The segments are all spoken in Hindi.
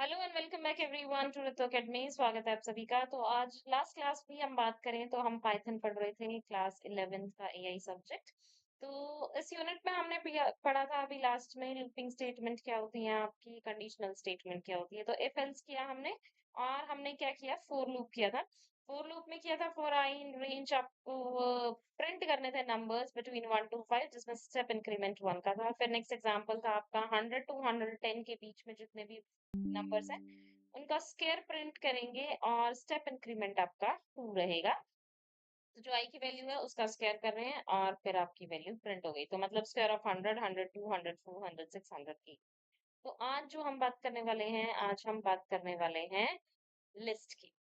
Hello and welcome back everyone to Rito academy. स्वागत है आप सभी का। तो आज लास्ट क्लास भी हम बात करें तो हम पाइथन पढ़ रहे थे, क्लास 11th का एआई सब्जेक्ट। तो इस यूनिट में हमने पढ़ा था अभी लास्ट में लूपिंग स्टेटमेंट क्या होती है, आपकी कंडीशनल स्टेटमेंट क्या होती है। तो इफ एल्स किया हमने, और हमने क्या किया, फोर लूप किया था। फोर लूप में किया था फॉर आई इन रेंज, आपको प्रिंट करने थे नंबर्स बिटवीन 1 to 5, जिसमें स्टेप इंक्रीमेंट 1 का था। फिर नेक्स्ट एग्जांपल था आपका 100 to 110 के बीच में जितने भी नंबर्स हैं उनका स्क्वायर प्रिंट करेंगे, और स्टेप इंक्रीमेंट आपका 2 रहेगा। तो जो आई की वैल्यू है उसका स्क्वायर कर रहे हैं और फिर आपकी वैल्यू प्रिंट हो गई। तो मतलब स्क्वायर ऑफ 100, 102, 104, 106, 108। तो आज जो हम बात करने वाले हैं, आज हम बात करने वाले हैं लिस्ट की।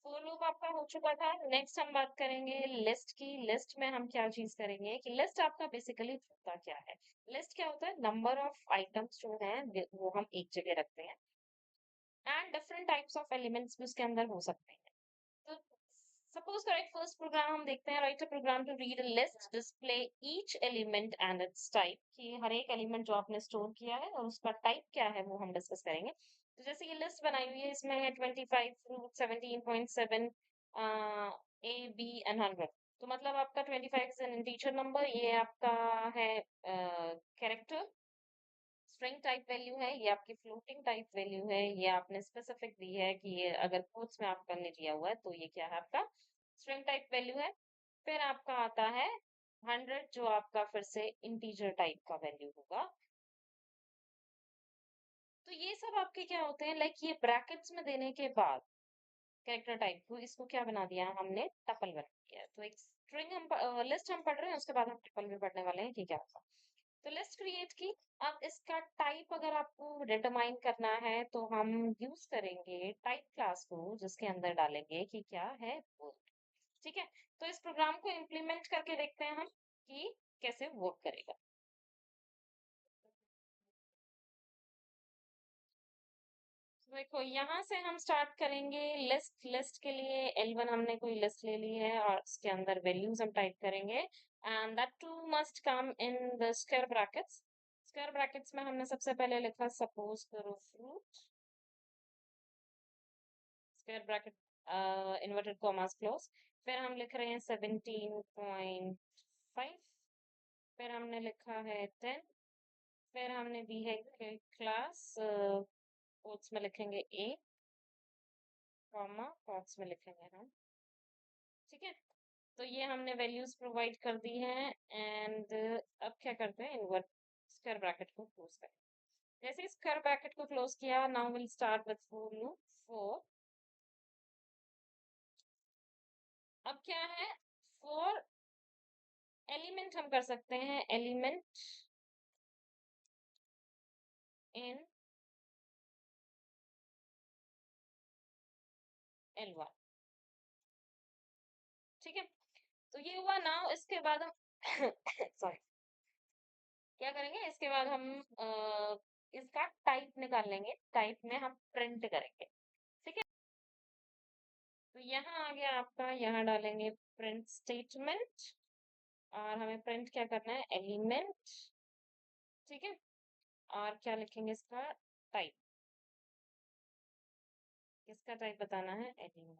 फोर लूप आपका हो चुका था। नेक्स्ट हम बात करेंगे लिस्ट की। लिस्ट में हम क्या चीज करेंगे कि लिस्ट आपका बेसिकली होता क्या है। लिस्ट क्या होता है, नंबर ऑफ आइटम्स जो है वो हम एक जगह रखते हैं, and different types of elements भी उसके अंदर हो सकते हैं। तो सपोज करो एक फर्स्ट प्रोग्राम हम देखते हैं, write a program to read a list, display each element and its type, कि हर एक एलिमेंट जो आपने स्टोर किया है और उसका टाइप क्या है वो हम डिस्कस करेंगे। तो जैसे ये लिस्ट बनाई हुई है, इसमें है 25 फ्रूट, 17.7 ए बी एंड 100। तो मतलब आपका 25 इज एन इंटीजर नंबर, ये आपका है कैरेक्टर स्ट्रिंग टाइप वैल्यू है, ये आपकी फ्लोटिंग टाइप वैल्यू है, ये आपने स्पेसिफिक दी है कि ये अगर कोट्स में आपका ने दिया हुआ है तो ये क्या है, आपका स्ट्रिंग टाइप वैल्यू है। फिर आपका आता है 100, जो आपका फिर से इंटीजर टाइप का वैल्यू होगा। तो ये सब आपके क्या होते हैं, लाइक ये ब्रैकेट्स में देने के बाद कैरेक्टर टाइप को, इसको क्या बना दिया हमने, टपल बना दिया है। तो एक स्ट्रिंग हम लिस्ट हम पढ़ रहे हैं, उसके बाद हम टपल भी पढ़ने वाले हैं, ठीक है आपका। तो लिस्ट क्रिएट की। अब इसका टाइप अगर आपको डिटरमाइन करना है तो हम यूज करेंगे टाइप क्लास को, जिसके अंदर डालेंगे कि क्या है वर्ड। ठीक है। तो इस प्रोग्राम को इम्प्लीमेंट करके देखते हैं हम कि कैसे वर्क करेगा। तो देखो यहाँ से हम स्टार्ट करेंगे लिस्ट। लिस्ट के लिए L1 हमने कोई लिस्ट ले ली है और इसके अंदर वैल्यूज हम टाइप करेंगे, and that to must come in the square brackets. Square brackets में हमने सबसे पहले लिखा, सपोज करो fruit, square bracket inverted commas close. फिर हम लिख रहे हैं 17.5। फिर हमने लिखा है 10। फिर हमने दी है क्लास, कोट्स में लिखेंगे ए, कॉमा बॉक्स में लिखेंगे हम। ठीक है। तो ये हमने वैल्यूज प्रोवाइड कर दी हैं, एंड अब क्या करते हैं, इन्वर्ट स्क्वायर ब्रैकेट को क्लोज करें। जैसे स्क्वायर ब्रैकेट को क्लोज किया, now will start with for loop. Four, अब क्या है, फोर एलिमेंट हम कर सकते हैं, एलिमेंट इन L1। ठीक है। तो ये हुआ। नाउ इसके बाद हम सॉरी, क्या करेंगे, इसके बाद हम इसका टाइप निकाल लेंगे। टाइप में हम प्रिंट करेंगे। ठीक है। तो यहाँ आ गया आपका, यहाँ डालेंगे प्रिंट स्टेटमेंट, और हमें प्रिंट क्या करना है, एलिमेंट। ठीक है। और क्या लिखेंगे, इसका टाइप। किसका टाइप बताना है, एलिमेंट।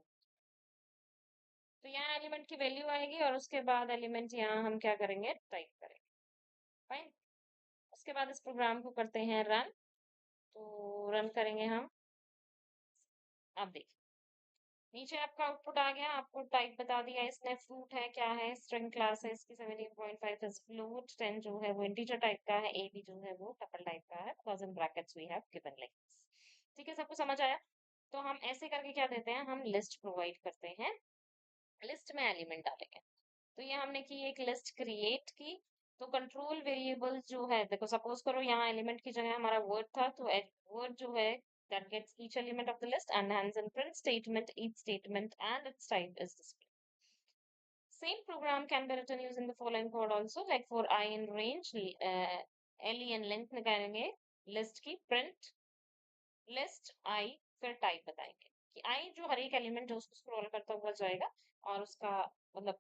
तो यहाँ एलिमेंट की वैल्यू आएगी और उसके बाद एलिमेंट यहाँ हम क्या करेंगे, टाइप करेंगे। फाइन। उसके बाद इस प्रोग्राम को करते हैं रन। तो रन करेंगे हम। अब देखिए, नीचे आपका आउटपुट आ गया, आपको टाइप बता दिया इसने, फ्रूट है, क्या है, स्ट्रिंग क्लास है इसकी, 17.5 इज फ्लोट, 10 जो है वो इंटीजर टाइप का है, ए बी जो है वो टपल टाइप का है, because in brackets we have given like this. ठीक है, सबको समझ आया। तो हम ऐसे करके क्या देते हैं, हम लिस्ट प्रोवाइड करते हैं, लिस्ट में एलिमेंट डालेंगे। तो ये हमने की एक लिस्ट क्रिएट की। तो कंट्रोल वेरिएबल जो है, देखो सपोज करो यहाँ एलिमेंट की जगह हमारा वर्ड था, तो वर्ड जो है that gets each element of the list and hands in print statement, each statement and its type is displayed. Same program can be written using the following code also, like for I in range, le and length निकालेंगे, list की print list I, फिर टाइप बताएंगे कि I जो हर एक एलिमेंट जो उसको स्क्रॉल करता हुआ जाएगा, और उसका मतलब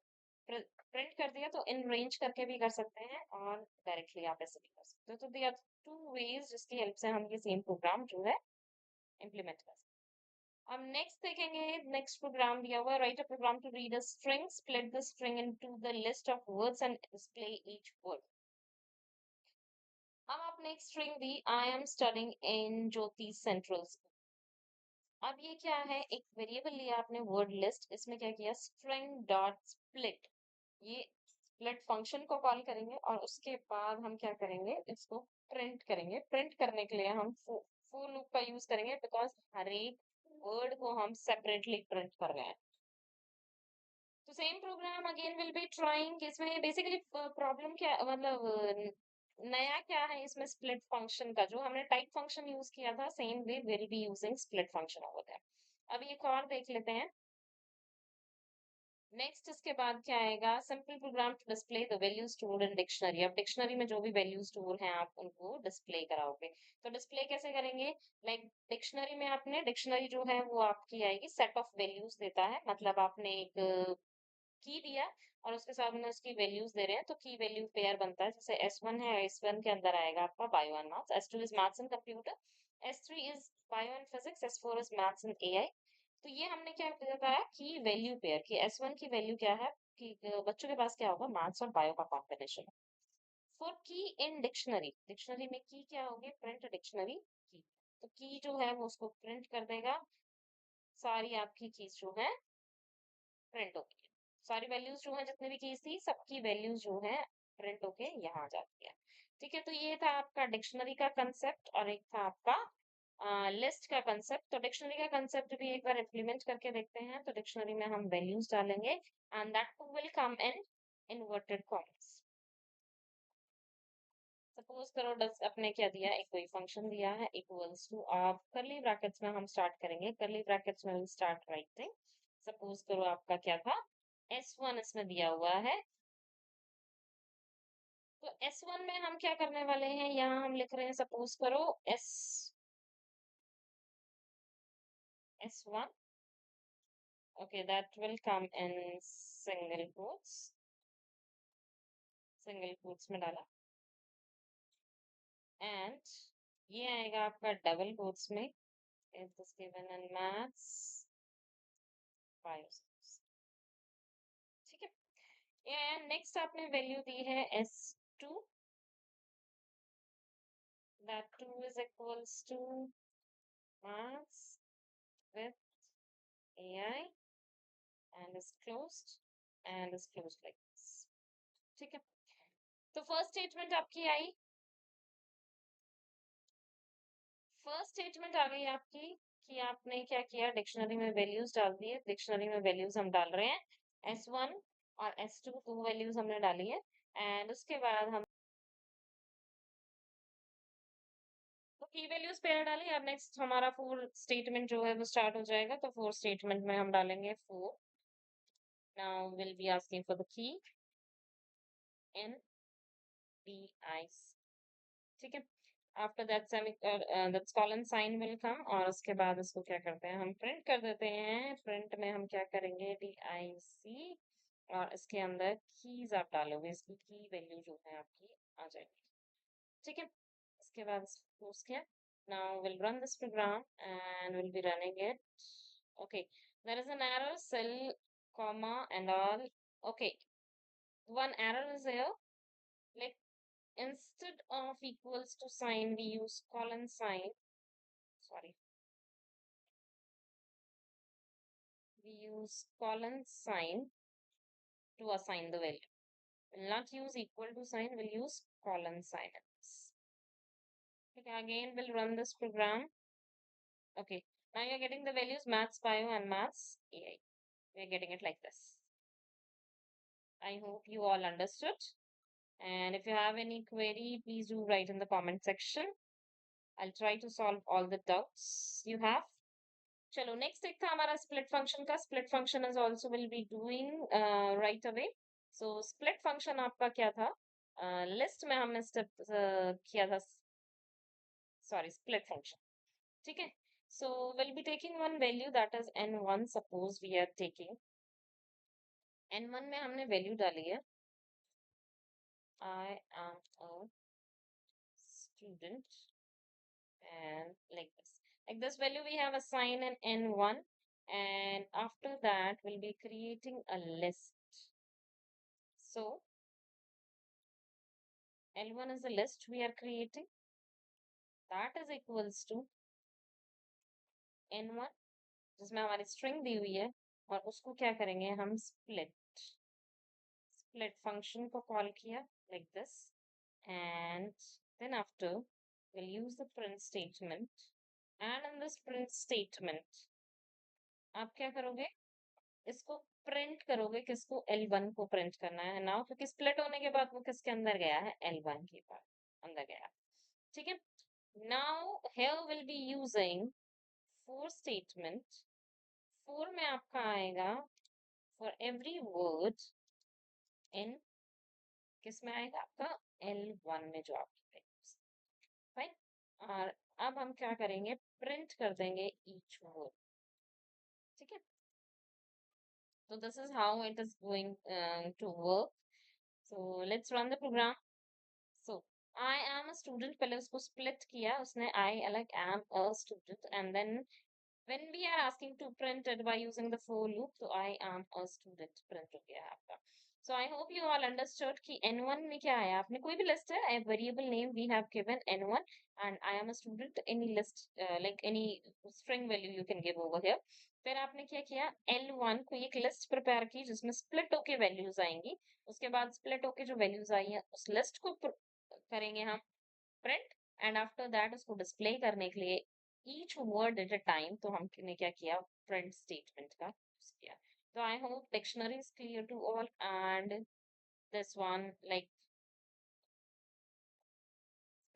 प्रिंट कर दिया, तो इन रेंज करके भी कर सकते हैं और डायरेक्टली आप ऐसे भी कर सकते हो। तो दिया 2 वेज जिसकी हेल्प से हम ये सेम प्रोग्राम जो है इम्प्लीमेंट कर सकते हैं। अब नेक्स्ट देखेंगे, नेक्स्ट प्रोग्राम दिया हुआ है, write a program to read a string, split the string into the list of words and display each word. अब आपने एक स्ट्रिंग दी, I am studying in Jyoti central school. अब ये क्या है, एक वेरिएबल लिया आपने वर्ड लिस्ट, इसमें क्या किया, स्ट्रिंग डॉट स्प्लिट, ये स्प्लिट फंक्शन को कॉल करेंगे और उसके बाद हम क्या करेंगे, इसको प्रिंट करेंगे। प्रिंट करने के लिए हम फॉर लूप का यूज करेंगे, बिकॉज हर एक वर्ड को हम सेपरेटली प्रिंट कर रहे हैं। तो same programme again will be trying. इसमें बेसिकली प्रॉब्लम क्या, मतलब नया क्या है इसमें, स्प्लिट फंक्शन का जो हमने टाइप फंक्शन यूज किया था, same way will be using split function over there. अब एक और देख लेते हैं। नेक्स्ट इसके बाद क्या आएगा, simple program to display the value stored in dictionary. अब डिक्शनरी में जो भी वैल्यू स्टोर हैं आप उनको डिस्प्ले कराओगे। तो डिस्प्ले कैसे करेंगे, लाइक डिक्शनरी में आपने, डिक्शनरी जो है वो आपकी आएगी सेट ऑफ वैल्यूज देता है, मतलब आपने एक की दिया और उसके साथ में उसकी वैल्यूज दे रहे हैं, तो की वैल्यू पेयर बनता है। जैसे S1 है, S1 के अंदर आएगा आपका bio and maths, S2 is maths and computer, S3 is bio and physics, S4 is maths and AI। तो ये हमने क्या बताया, की वैल्यू पेयर की S1 की वैल्यू क्या है, कि बच्चों के पास क्या होगा, मैथ्स और बायो का कॉम्बिनेशन। फॉर की इन डिक्शनरी, डिक्शनरी में की क्या होगी, प्रिंट डिक्शनरी की। तो की जो है वो उसको प्रिंट कर देगा, सारी आपकी कीज जो है प्रिंट होगी, सारी वैल्यूज जो है जितने भी कीज थी सबकी वैल्यूज जो है प्रिंट होके यहाँ आ जाती है। ठीक है, तो ये था आपका डिक्शनरी का कंसेप्ट और एक था आपका लिस्ट का कंसेप्ट। तो डिक्शनरी का कंसेप्ट भी एक बार इम्प्लीमेंट करके देखते हैं। तो डिक्शनरी में हम वैल्यूज डालेंगे and that will come in inverted commas. Suppose करो दस अपने क्या दिया, एक कोई फंक्शन दिया है इक्वल्स टू, आप करली ब्रैकेट्स में हम स्टार्ट करेंगे, करली ब्रैकेट्स में स्टार्ट राइटिंग। सपोज करो आपका क्या था, S1 इसमें दिया हुआ है। तो S1 में हम क्या करने वाले हैं, यहाँ हम लिख रहे हैं, सपोज करो S1, okay, that will come in single quotes, single quotes में डाला, एंड ये आएगा आपका डबल quotes में, it is given in maths bio। ठीक है, एंड नेक्स्ट आपने वैल्यू दी है S2, that 2 is equals to maths with AI and is closed like this। ठीक है, तो फर्स्ट स्टेटमेंट आपकी आई, फर्स्ट स्टेटमेंट आ गई आपकी कि आपने क्या किया, डिक्शनरी में वैल्यूज डाल दिए। डिक्शनरी में वैल्यूज हम डाल रहे हैं S1 और S2, दो वैल्यूज हमने डाली है एंड उसके बाद हम तो की वैल्यूज पेयर डाली। अब नेक्स्ट हमारा फोर स्टेटमेंट जो है वो स्टार्ट हो जाएगा। तो फोर स्टेटमेंट में हम डालेंगे 4, now will be asking for the key in DIC। ठीक है, after that semi that's colon sign will come और उसके बाद उसको क्या करते हैं, हम प्रिंट कर देते हैं। प्रिंट में हम क्या करेंगे, DIC और इसके अंदर कीज आप डालोगे, इसकी की वैल्यू जो है आपकी आ जाएगी। ठीक है, इसके बाद क्लोज किया। Now will run this program and will be running it. Okay, there is an error, cell comma and all। okay, one error is here, like instead of equals to sign we use colon sign, sorry, we use colon sign to assign the value. We'll not use equal to sign, we'll use colon sign. Okay, again we'll run this program. Okay, now you're getting the values maths bio and maths AI. We're getting it like this. I hope you all understood, and if you have any query please do write in the comment section. I'll try to solve all the doubts you have. चलो नेक्स्ट एक था हमारा स्प्लिट फंक्शन का। Split function is also will be doing right away. So split function आपका क्या था, लिस्ट में हमने स्टेप किया था, सॉरी स्प्लिट फंक्शन। ठीक है, so will be taking one value that is n1। Suppose we are taking n1 में हमने वैल्यू डाली है I am a student, and like this value we have assigned an n1, and after that we'll be creating a list. So L1 is a list we are creating, that is equals to n1 जिसमें हमारी स्ट्रिंग दी हुई है, और उसको क्या करेंगे हम, स्प्लिट फंक्शन को कॉल किया like this, and then after we'll use the print statement, and in this print statement आप क्या करोगे, इसको प्रिंट करोगे, किसको, L1 को प्रिंट करना है नाउ, क्योंकि स्प्लिट होने के बाद वो किसके अंदर गया है, L1 के पास अंदर गया। ठीक है, now here will be using four statement. Four में आपका आएगा फॉर एवरी वर्ड इन, किस में आएगा आपका, L1 में जो आपकी राइट। और अब हम क्या करेंगे, प्रिंट कर देंगे ईच वर्ड। ठीक है, so this is how it is going to work. So let's run the program. So I am a student, पहले उसको split किया उसने, I like am a student, and then when we are asking to print it by using the for loop, so I am a student print हो गया है आपका। So I hope you all understood कि N1 में क्या आया, आपने कोई भी list है, a variable name we have given N1 and I am a student, any list like any string value you can give over here। फिर आपने क्या किया, L1 को एक लिस्ट प्रिपेयर की जिसमें स्प्लिट होके वैल्यूज आएंगी, उसके बाद स्प्लिट होके जो वैल्यूज आई है उस लिस्ट को करेंगे हम प्रिंट, एंड आफ्टर दैट उसको डिस्प्ले करने के लिए each word at a time, तो हमने क्या किया, प्रिंट स्टेटमेंट का यूज किया। तो I hope dictionary is clear to all, and this one like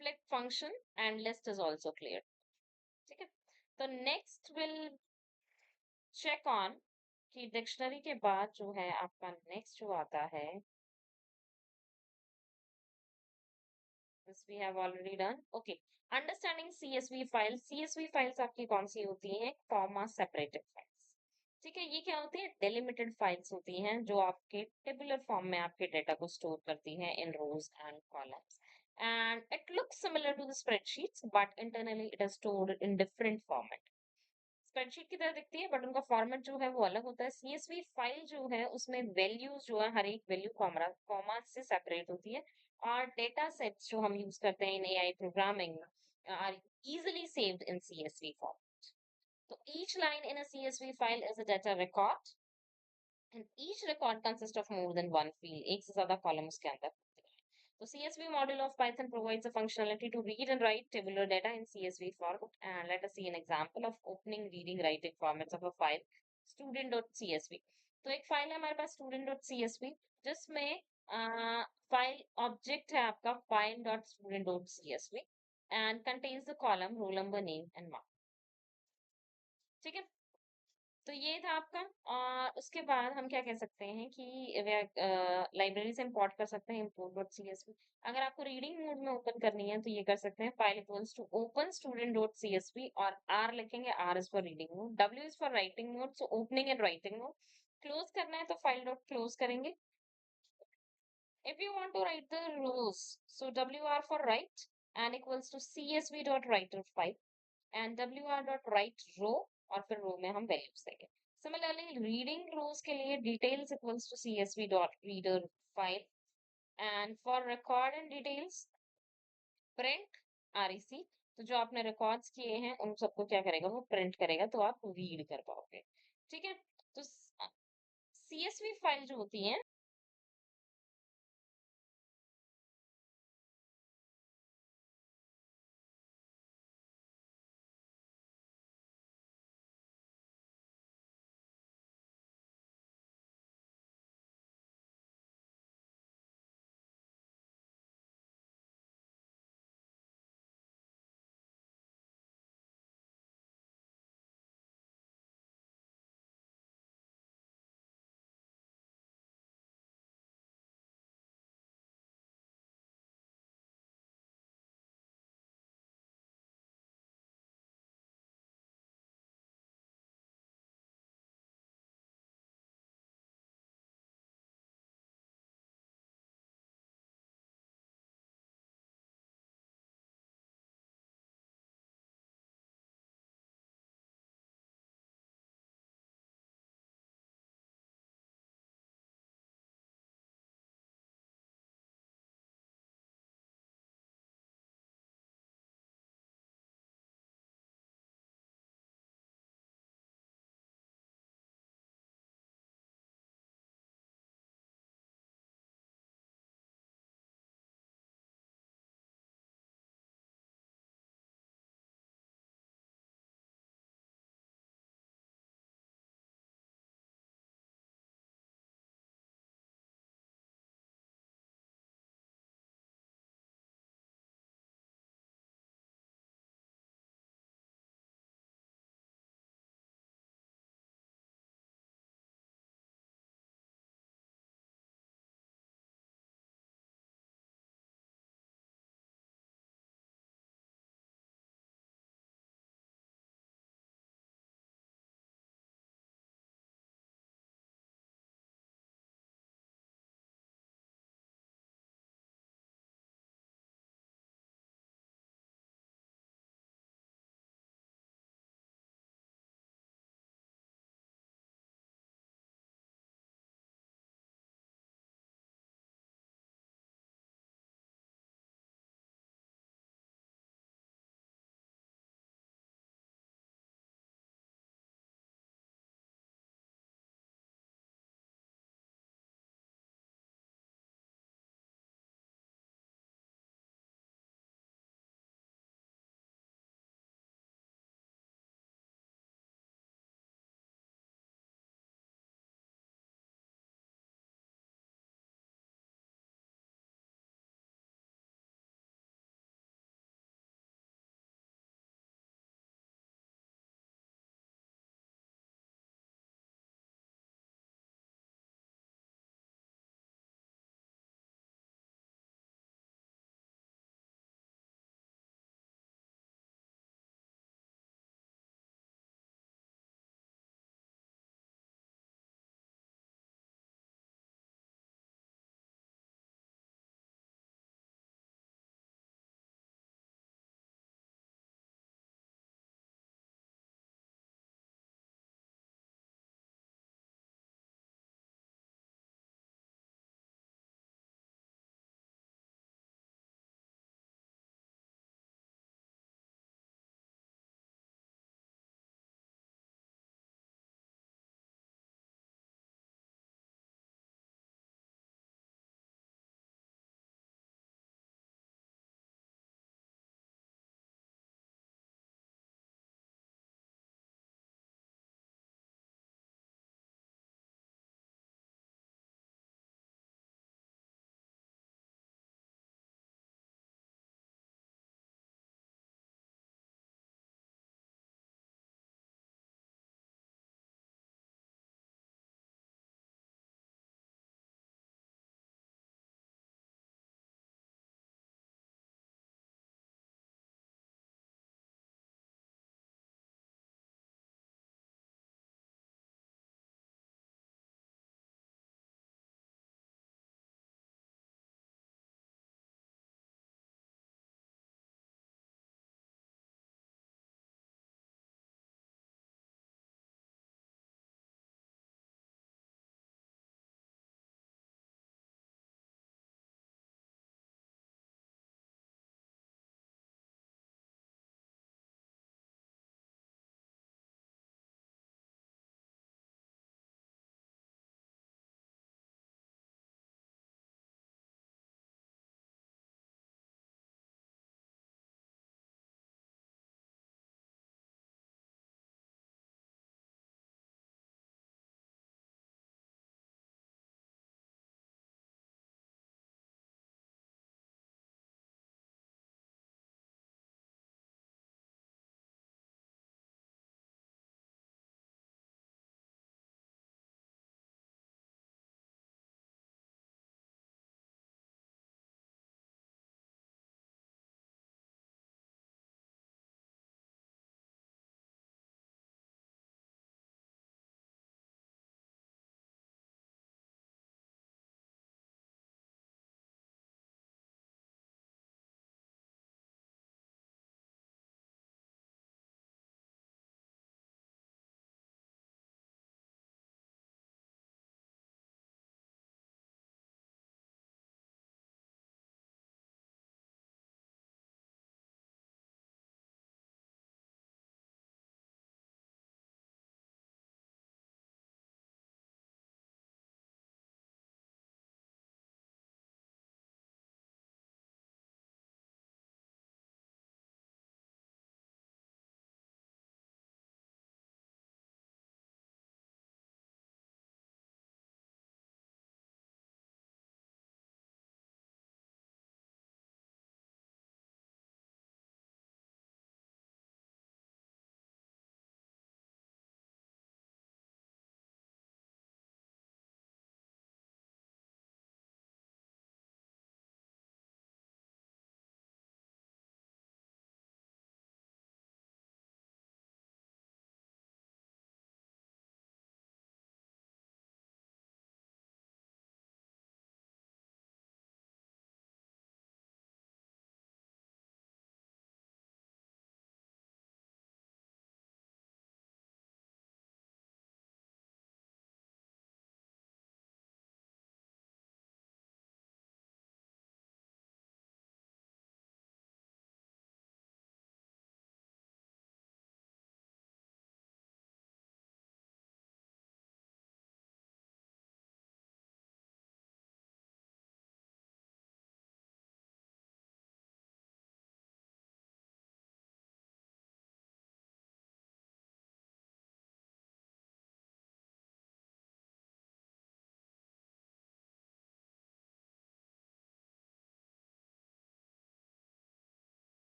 split function and list is also clear. ठीक है, तो नेक्स्ट विल चेक ऑन कि डिक्शनरी के बाद जो है आपका नेक्स्ट जो आता है, this we have already done. Okay, understanding CSV files। CSV files आपकी कौन सी होती हैं, कॉमा सेपरेटेड फाइल्स। ठीक है, ये क्या होती है, डेलिमिटेड फाइल्स होती हैं जो आपके टेबुलर फॉर्म में आपके डेटा को स्टोर करती हैं in rows and columns, and it looks similar to the spreadsheets but internally it is stored in different format। Spreadsheet की तरह दिखती है बट उनका फॉर्मेट जो है वो अलग होता है। सीएसवी फाइल जो है उसमें वैल्यूज जो है हर एक वैल्यू कॉमा कॉमा से सेपरेट होती है, और डेटा सेट्स जो हम यूज करते हैं in AI programming are easily saved in CSV form. तो each line in a CSV file is a data record, and each record consist of more than one field, एक से ज्यादा कॉलम उसके अंदर होते हैं। तो CSV module of Python provides a functionality to read and write tabular data in CSV format. And let us see an example of opening, reading, writing formats of a file student.csv। तो एक फाइल है हमारे पास student.csv जिसमें फाइल ऑब्जेक्ट है आपका file.student.csv and contains the column roll number, name and mark। ठीक है, तो ये था आपका। और उसके बाद हम क्या कह सकते हैं कि लाइब्रेरी से इंपोर्ट कर सकते हैं import.csv। अगर आपको रीडिंग मोड में ओपन करनी है तो ये कर सकते हैं, file equals to open student.csv, और आर लिखेंगे, r is for reading mode, डब्ल्यू is for writing mode, so opening and writing mode. Close करना है तो फाइल डॉट क्लोज करेंगे। If you want to write the rows, so डब्ल्यू r for write and equals to csv dot writer file, and wr.write row, और फिर रो में हम वैल्यूज देंगे। सिमिलरली रीडिंग रोज के लिए details equals to csv.reader file, and for record and details print rec। तो जो आपने रिकॉर्ड्स किए हैं उन सबको क्या करेगा, वो प्रिंट करेगा तो आप रीड कर पाओगे। ठीक है, तो CSV फाइल जो होती है